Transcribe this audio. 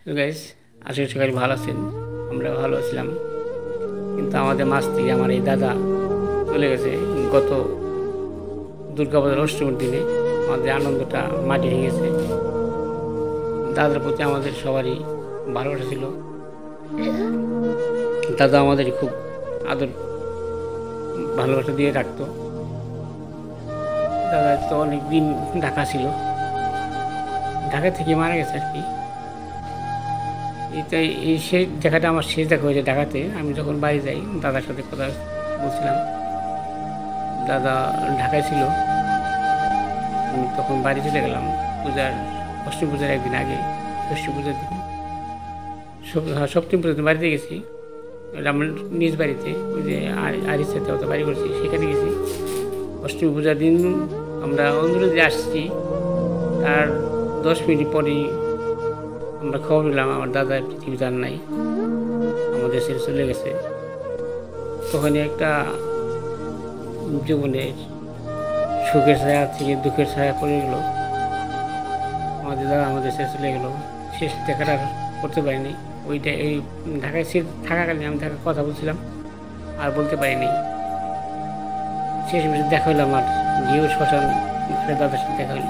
তো গাইস, আশা করি সবাই ভালো আছেন। আমরা ভালো ছিলাম, কিন্তু আমাদের মাঝ থেকে আমার এই দাদা চলে গেছে গত দুর্গাপূজার অষ্টমীর দিনে। আমাদের আনন্দটা মাটি হয়ে গেছে। দাদার প্রতি আমাদের সবারই ভালোবাসা ছিল। দাদা আমাদের খুব আদর ভালোবাসা দিয়ে রাখতো। দাদা তো অনেক দিন ঢাকা ছিল, ঢাকা থেকে মারা গেছে আর কি। এটাই এই শেষ দেখাটা আমার শেষ দেখা হয়েছে ঢাকাতে। আমি যখন বাড়ি যাই দাদার সাথে কথা বলছিলাম, দাদা ঢাকায় ছিল। আমি তখন বাড়ি চলে গেলাম পূজার অষ্টমী পূজার একদিন আগে, ষষ্ঠী পূজার দিন। সপ্তমী পূজাতে বাড়িতে গেছি, আমার নিজ বাড়িতে, ওই যে আরির সাথে অত বাড়ি করছি সেখানে গেছি। অষ্টমী পূজার দিন আমরা অঞ্জলিতে আসছি, তার 10 মিনিট পরেই আমরা খবর নিলাম আমার দাদা পৃথিবীতে আর নাই, আমাদের ছেড়ে চলে গেছে। তখন একটা জীবনের সুখের ছায়া থেকে দুঃখের ছায়া পড়ে গেল। আমাদের দাদা আমাদের ছেড়ে চলে গেল, শেষ দেখাটা করতে পারিনি। ওইটা এই ঢাকায় থাকাকালীন আমি ঢাকায় কথা বলছিলাম, আর বলতে পারিনি। শেষ দেখা হলো আমার গিয়েও শ্মশান দাদার সাথে দেখা হলো।